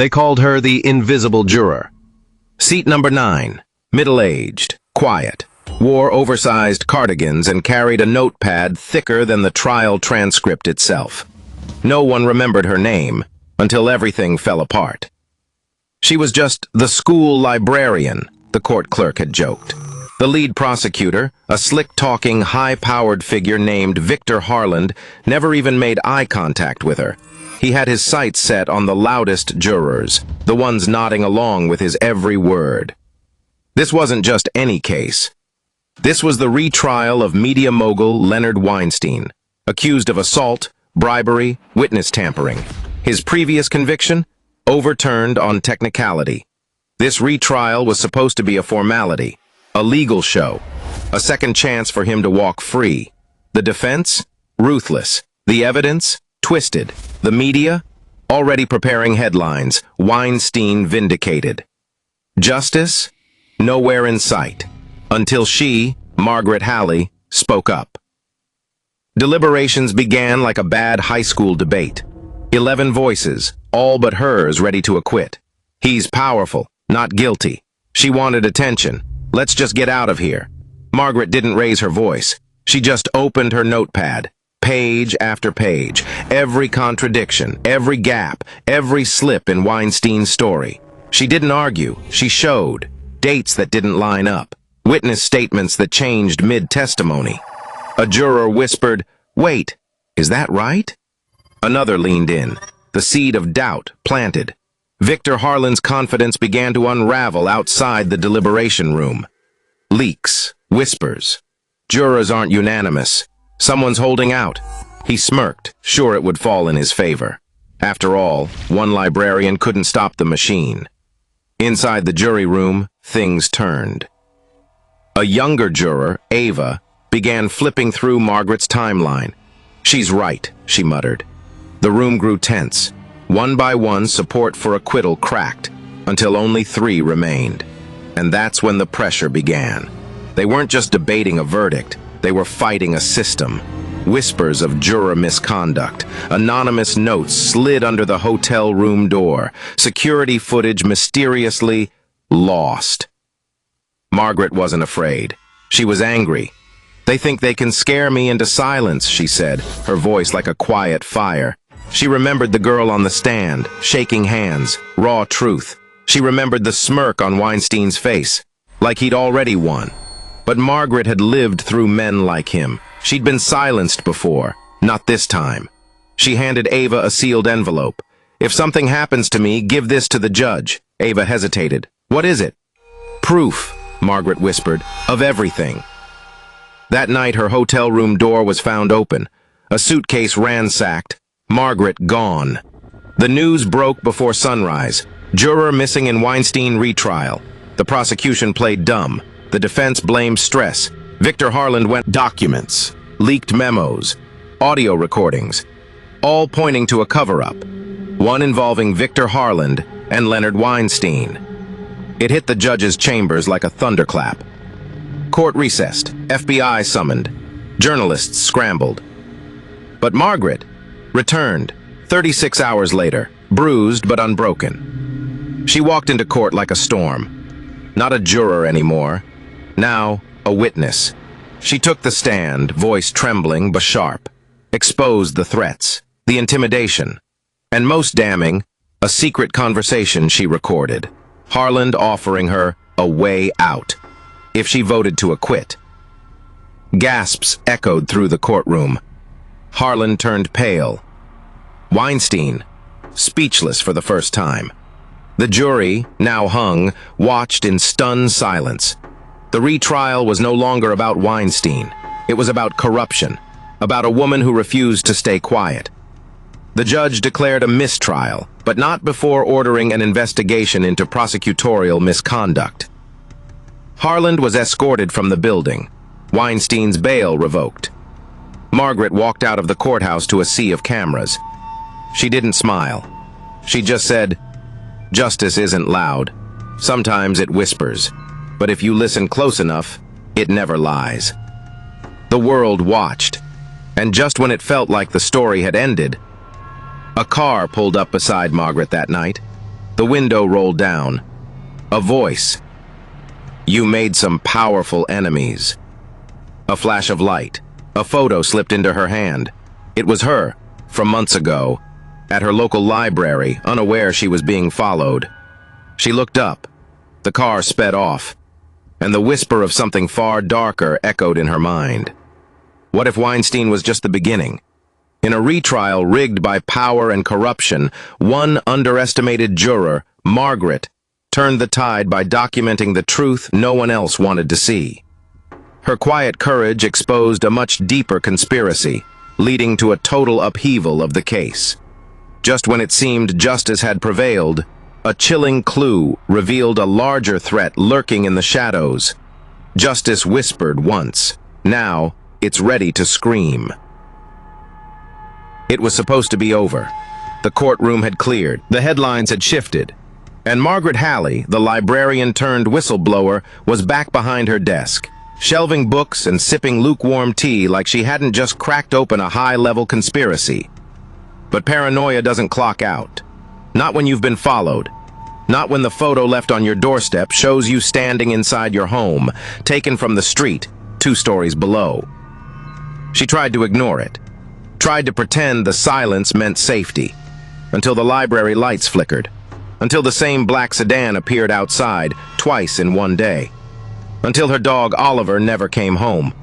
They called her the invisible juror. Seat number 9, middle-aged, quiet, wore oversized cardigans and carried a notepad thicker than the trial transcript itself. No one remembered her name until everything fell apart. She was just the school librarian, the court clerk had joked. The lead prosecutor, a slick-talking, high-powered figure named Victor Harland, never even made eye contact with her. He had his sights set on the loudest jurors, the ones nodding along with his every word. This wasn't just any case. This was the retrial of media mogul Leonard Weinstein, accused of assault, bribery, witness tampering. His previous conviction? Overturned on technicality. This retrial was supposed to be a formality, a legal show, a second chance for him to walk free. The defense? Ruthless. The evidence? Twisted. The media? Already preparing headlines. Weinstein vindicated. Justice? Nowhere in sight. Until she, Margaret Halley, spoke up. Deliberations began like a bad high school debate. 11 voices, all but hers ready to acquit. He's powerful, not guilty. She wanted attention. Let's just get out of here. Margaret didn't raise her voice. She just opened her notepad. Page after page. Every contradiction, every gap, every slip in Weinstein's story. She didn't argue. She showed. Dates that didn't line up. Witness statements that changed mid-testimony. A juror whispered, "Wait, is that right?" Another leaned in. The seed of doubt planted. Victor Harland's confidence began to unravel outside the deliberation room. Leaks, whispers. Jurors aren't unanimous. Someone's holding out. He smirked, sure it would fall in his favor. After all, one librarian couldn't stop the machine. Inside the jury room, things turned. A younger juror, Ava, began flipping through Margaret's timeline. "She's right," she muttered. The room grew tense. One by one, support for acquittal cracked, until only 3 remained. And that's when the pressure began. They weren't just debating a verdict, they were fighting a system. Whispers of juror misconduct, anonymous notes slid under the hotel room door, security footage mysteriously lost. Margaret wasn't afraid. She was angry. "They think they can scare me into silence," she said, her voice like a quiet fire. She remembered the girl on the stand, shaking hands, raw truth. She remembered the smirk on Weinstein's face, like he'd already won. But Margaret had lived through men like him. She'd been silenced before, not this time. She handed Ava a sealed envelope. "If something happens to me, give this to the judge." Ava hesitated. "What is it?" "Proof," Margaret whispered, "of everything." That night, her hotel room door was found open, a suitcase ransacked, Margaret gone. The news broke before sunrise. Juror missing in Weinstein retrial. The prosecution played dumb. The defense blamed stress. Victor Harland went documents, leaked memos, audio recordings, all pointing to a cover-up, one involving Victor Harland and Leonard Weinstein. It hit the judge's chambers like a thunderclap. Court recessed, FBI summoned, journalists scrambled. But Margaret returned 36 hours later, bruised but unbroken. She walked into court like a storm. Not a juror anymore. Now, a witness. She took the stand, voice trembling but sharp, exposed the threats, the intimidation, and most damning, a secret conversation she recorded. Harland offering her a way out, if she voted to acquit. Gasps echoed through the courtroom. Harland turned pale. Weinstein, speechless for the first time. The jury, now hung, watched in stunned silence. The retrial was no longer about Weinstein. It was about corruption, about a woman who refused to stay quiet. The judge declared a mistrial, but not before ordering an investigation into prosecutorial misconduct. Harland was escorted from the building, Weinstein's bail revoked. Margaret walked out of the courthouse to a sea of cameras. She didn't smile. She just said, "Justice isn't loud. Sometimes it whispers. But if you listen close enough, it never lies." The world watched, and just when it felt like the story had ended, a car pulled up beside Margaret that night. The window rolled down. A voice. "You made some powerful enemies." A flash of light. A photo slipped into her hand. It was her, from months ago, at her local library, unaware she was being followed. She looked up. The car sped off, and the whisper of something far darker echoed in her mind. What if Weinstein was just the beginning? In a retrial rigged by power and corruption, one underestimated juror, Margaret, turned the tide by documenting the truth no one else wanted to see. Her quiet courage exposed a much deeper conspiracy, leading to a total upheaval of the case. Just when it seemed justice had prevailed, a chilling clue revealed a larger threat lurking in the shadows. Justice whispered once. Now, it's ready to scream. It was supposed to be over. The courtroom had cleared, the headlines had shifted, and Margaret Halley, the librarian turned whistleblower, was back behind her desk, shelving books and sipping lukewarm tea like she hadn't just cracked open a high-level conspiracy. But paranoia doesn't clock out. Not when you've been followed. Not when the photo left on your doorstep shows you standing inside your home, taken from the street, 2 stories below. She tried to ignore it. Tried to pretend the silence meant safety. Until the library lights flickered. Until the same black sedan appeared outside, twice in one day. Until her dog Oliver never came home.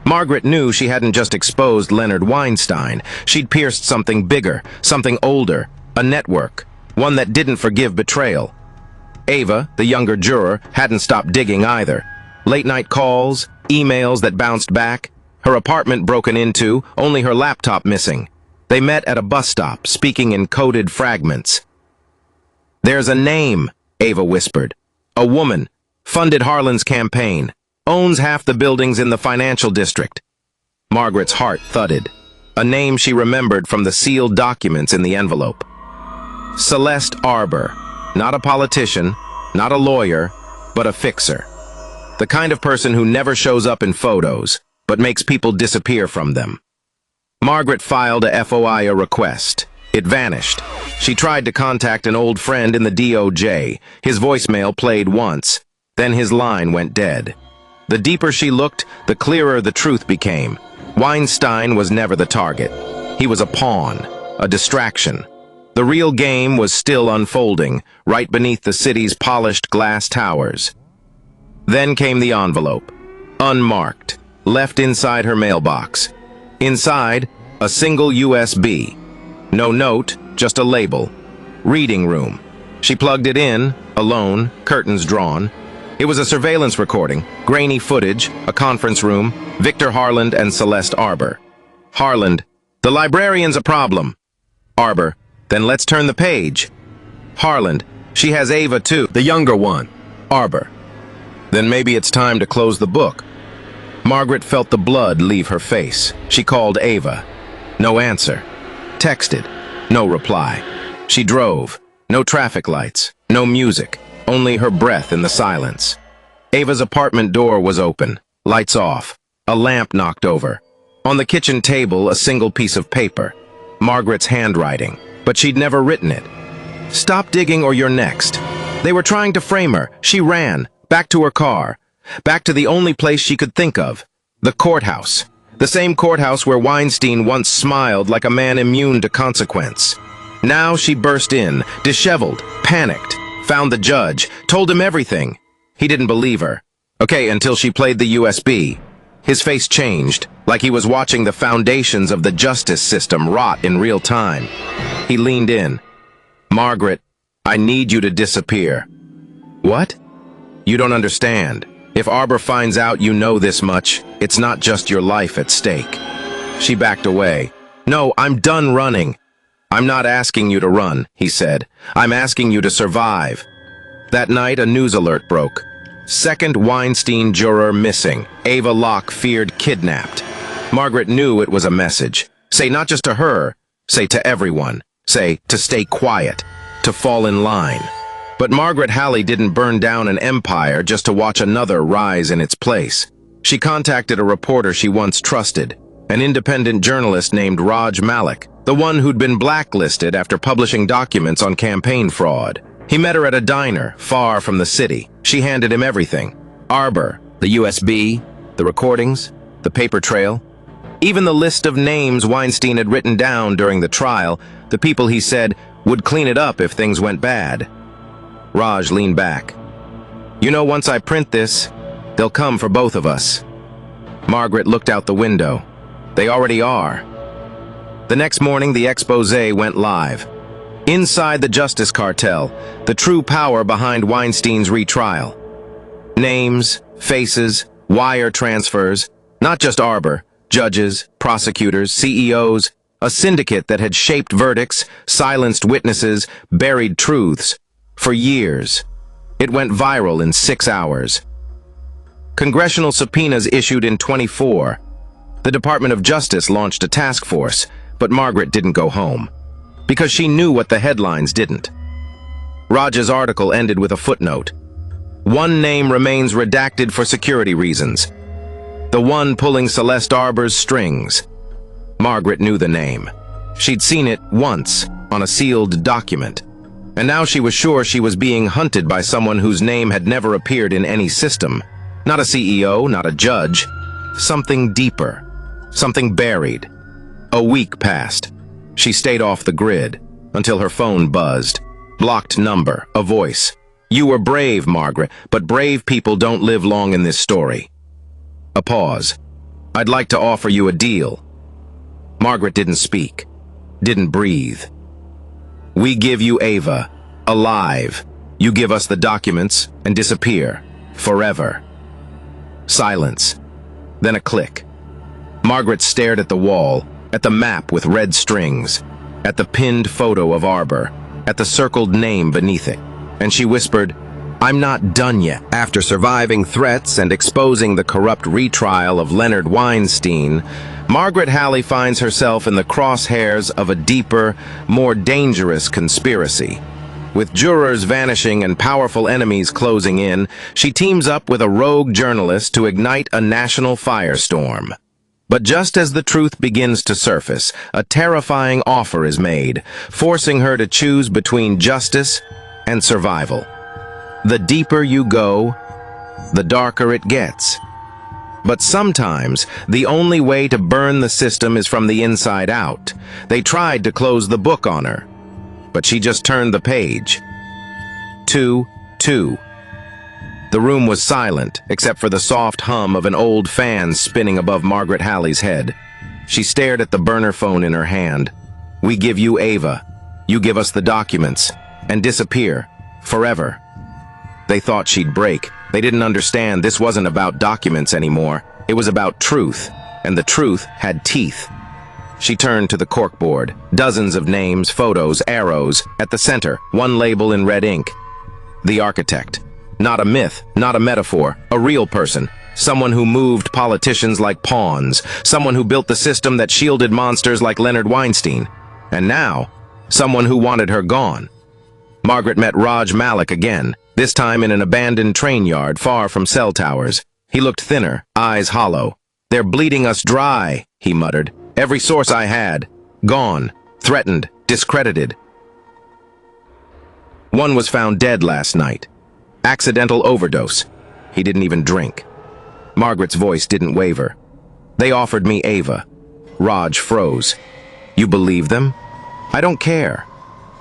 Margaret knew she hadn't just exposed Leonard Weinstein. She'd pierced something bigger, something older, a network. One that didn't forgive betrayal. Ava, the younger juror, hadn't stopped digging either. Late-night calls, emails that bounced back, her apartment broken into, only her laptop missing. They met at a bus stop, speaking in coded fragments. "There's a name," Ava whispered. "A woman, funded Harlan's campaign, owns half the buildings in the financial district." Margaret's heart thudded. A name she remembered from the sealed documents in the envelope. Celeste Arbor, not a politician, not a lawyer, but a fixer. The kind of person who never shows up in photos, but makes people disappear from them. Margaret filed a FOIA request. It vanished. She tried to contact an old friend in the DOJ. His voicemail played once, then his line went dead. The deeper she looked, the clearer the truth became. Weinstein was never the target. He was a pawn, a distraction. The real game was still unfolding, right beneath the city's polished glass towers. Then came the envelope, unmarked, left inside her mailbox. Inside, a single USB. No note, just a label. Reading room. She plugged it in, alone, curtains drawn. It was a surveillance recording, grainy footage, a conference room, Victor Harland and Celeste Arbor. Harland, "The librarian's a problem." Arbor, "Then let's turn the page." Harland, "She has Ava too, the younger one." Arbor, "Then maybe it's time to close the book." Margaret felt the blood leave her face. She called Ava. No answer. Texted. No reply. She drove. No traffic lights. No music. Only her breath in the silence. Ava's apartment door was open. Lights off. A lamp knocked over. On the kitchen table, a single piece of paper. Margaret's handwriting. But she'd never written it. "Stop digging or you're next." They were trying to frame her. She ran. Back to her car. Back to the only place she could think of. The courthouse. The same courthouse where Weinstein once smiled like a man immune to consequence. Now she burst in, disheveled, panicked, found the judge, told him everything. He didn't believe her. Okay, until she played the USB. His face changed, like he was watching the foundations of the justice system rot in real time. He leaned in. "Margaret, I need you to disappear." "What?" "You don't understand. If Arbor finds out you know this much, it's not just your life at stake." She backed away. "No, I'm done running." "I'm not asking you to run," he said. "I'm asking you to survive." That night, a news alert broke. Second Weinstein juror missing. Ava Locke feared kidnapped. Margaret knew it was a message. Say not just to her, say to everyone. Say to stay quiet, to fall in line. But Margaret Halley didn't burn down an empire just to watch another rise in its place. She contacted a reporter she once trusted, an independent journalist named Raj Malik, the one who'd been blacklisted after publishing documents on campaign fraud. He met her at a diner, far from the city. She handed him everything. Arbor, the USB, the recordings, the paper trail. Even the list of names Weinstein had written down during the trial, the people he said would clean it up if things went bad. Raj leaned back. You know, once I print this, they'll come for both of us. Margaret looked out the window. They already are. The next morning, the expose went live. Inside the Justice Cartel, the true power behind Weinstein's retrial. Names, faces, wire transfers, not just Arbor, judges, prosecutors, CEOs, a syndicate that had shaped verdicts, silenced witnesses, buried truths. For years. It went viral in 6 hours. Congressional subpoenas issued in 24. The Department of Justice launched a task force, but Margaret didn't go home. Because she knew what the headlines didn't. Raj's article ended with a footnote. One name remains redacted for security reasons. The one pulling Celeste Arbor's strings. Margaret knew the name. She'd seen it once on a sealed document. And now she was sure she was being hunted by someone whose name had never appeared in any system. Not a CEO, not a judge. Something deeper. Something buried. A week passed. She stayed off the grid until her phone buzzed. Blocked number, a voice. You were brave, Margaret, but brave people don't live long in this story. A pause. I'd like to offer you a deal. Margaret didn't speak. Didn't breathe. We give you Ava, alive. You give us the documents and disappear, forever. Silence. Then a click. Margaret stared at the wall, at the map with red strings, at the pinned photo of Arbor, at the circled name beneath it, and she whispered, I'm not done yet. After surviving threats and exposing the corrupt retrial of Leonard Weinstein, Margaret Halley finds herself in the crosshairs of a deeper, more dangerous conspiracy. With jurors vanishing and powerful enemies closing in, she teams up with a rogue journalist to ignite a national firestorm. But just as the truth begins to surface, a terrifying offer is made, forcing her to choose between justice and survival. The deeper you go, the darker it gets. But sometimes, the only way to burn the system is from the inside out. They tried to close the book on her, but she just turned the page. 2-2. The room was silent, except for the soft hum of an old fan spinning above Margaret Halley's head. She stared at the burner phone in her hand. We give you Ava. You give us the documents. And disappear. Forever. They thought she'd break. They didn't understand this wasn't about documents anymore. It was about truth. And the truth had teeth. She turned to the corkboard. Dozens of names, photos, arrows. At the center, one label in red ink. The architect. Not a myth, not a metaphor, a real person. Someone who moved politicians like pawns. Someone who built the system that shielded monsters like Leonard Weinstein. And now, someone who wanted her gone. Margaret met Raj Malik again, this time in an abandoned train yard far from cell towers. He looked thinner, eyes hollow. They're bleeding us dry, he muttered. Every source I had. Gone. Threatened. Discredited. One was found dead last night. Accidental overdose. He didn't even drink. Margaret's voice didn't waver. They offered me Ava. Raj froze. You believe them? I don't care.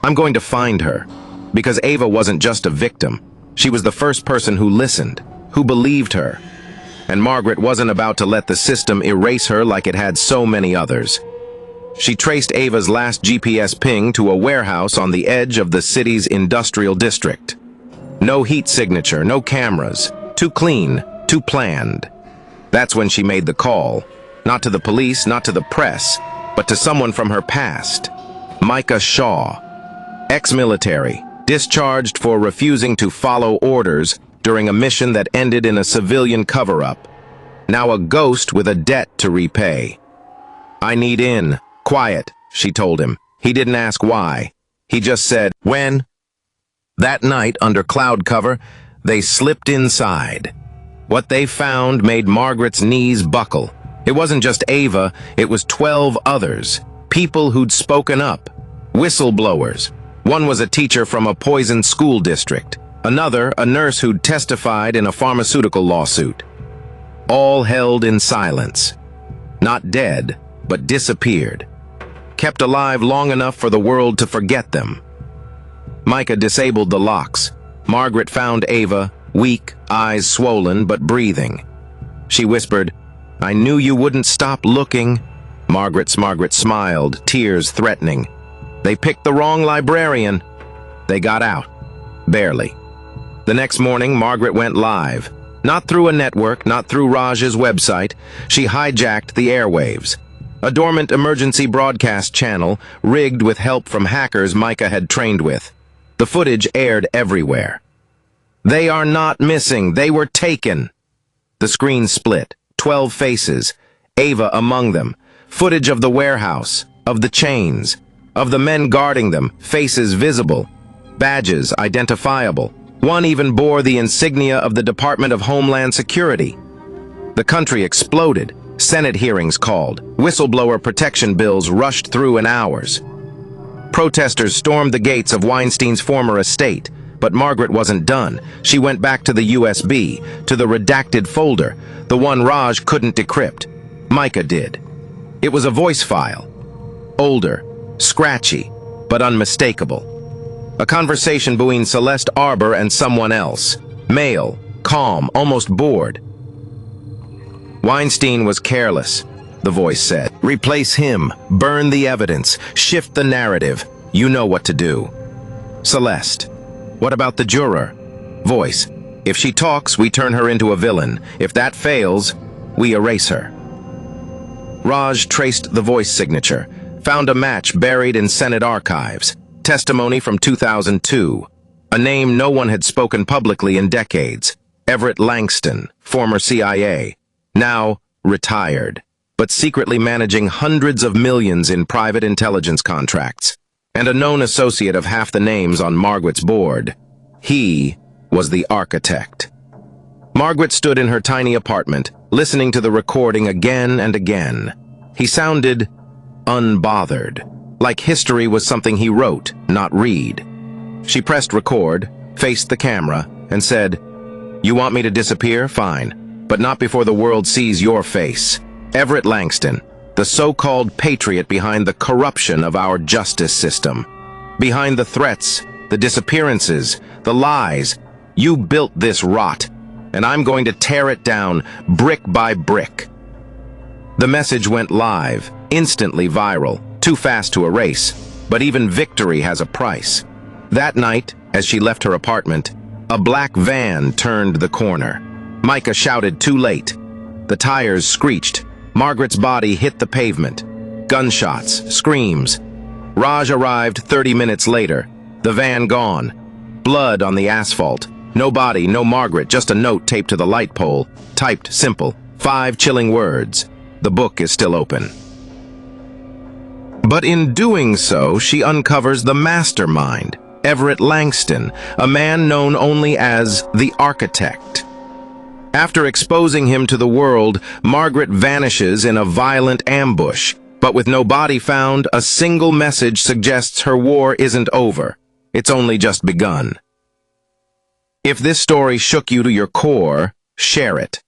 I'm going to find her. Because Ava wasn't just a victim. She was the first person who listened, who believed her. And Margaret wasn't about to let the system erase her like it had so many others. She traced Ava's last GPS ping to a warehouse on the edge of the city's industrial district. No heat signature, no cameras. Too clean, too planned. That's when she made the call. Not to the police, not to the press, but to someone from her past. Micah Shaw. Ex-military, discharged for refusing to follow orders during a mission that ended in a civilian cover-up. Now a ghost with a debt to repay. I need in. Quiet, she told him. He didn't ask why. He just said, when? That night, under cloud cover, they slipped inside. What they found made Margaret's knees buckle. It wasn't just Ava, it was 12 others. People who'd spoken up. Whistleblowers. One was a teacher from a poisoned school district. Another, a nurse who'd testified in a pharmaceutical lawsuit. All held in silence. Not dead, but disappeared. Kept alive long enough for the world to forget them. Micah disabled the locks. Margaret found Ava, weak, eyes swollen, but breathing. She whispered, "I knew you wouldn't stop looking." Margaret smiled, tears threatening. They picked the wrong librarian. They got out. Barely. The next morning, Margaret went live. Not through a network, not through Raj's website. She hijacked the airwaves. A dormant emergency broadcast channel, rigged with help from hackers Micah had trained with. The footage aired everywhere. "They are not missing. They were taken." The screen split. 12 faces. Ava among them. Footage of the warehouse, of the chains, of the men guarding them, faces visible. Badges identifiable. One even bore the insignia of the Department of Homeland Security. The country exploded. Senate hearings called. Whistleblower protection bills rushed through in hours. Protesters stormed the gates of Weinstein's former estate, but Margaret wasn't done. She went back to the USB, to the redacted folder, the one Raj couldn't decrypt. Micah did. It was a voice file. Older, scratchy, but unmistakable. A conversation between Celeste Arbor and someone else. Male, calm, almost bored. "Weinstein was careless," the voice said. "Replace him, burn the evidence, shift the narrative. You know what to do." Celeste: "What about the juror?" Voice: "If she talks, we turn her into a villain. If that fails, we erase her." Raj traced the voice signature, found a match buried in Senate archives. Testimony from 2002. A name no one had spoken publicly in decades. Everett Langston, former CIA. Now retired, but secretly managing hundreds of millions in private intelligence contracts. And a known associate of half the names on Margaret's board. He was the architect. Margaret stood in her tiny apartment, listening to the recording again and again. He sounded unbothered, like history was something he wrote, not read. She pressed record, faced the camera, and said, "You want me to disappear? Fine, but not before the world sees your face. Everett Langston, the so-called patriot behind the corruption of our justice system. Behind the threats, the disappearances, the lies. You built this rot, and I'm going to tear it down, brick by brick." The message went live, instantly viral, too fast to erase, but even victory has a price. That night, as she left her apartment, a black van turned the corner. Micah shouted too late. The tires screeched. Margaret's body hit the pavement. Gunshots, screams. Raj arrived 30 minutes later. The van gone. Blood on the asphalt. No body, no Margaret, just a note taped to the light pole. Typed simple. 5 chilling words. The book is still open. But in doing so, she uncovers the mastermind, Everett Langston, a man known only as the architect. After exposing him to the world, Margaret vanishes in a violent ambush. But with no body found, a single message suggests her war isn't over. It's only just begun. If this story shook you to your core, share it.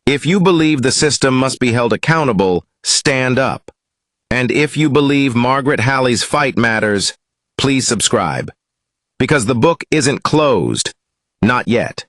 If you believe the system must be held accountable, stand up. And if you believe Margaret Halley's fight matters, please subscribe. Because the book isn't closed. Not yet.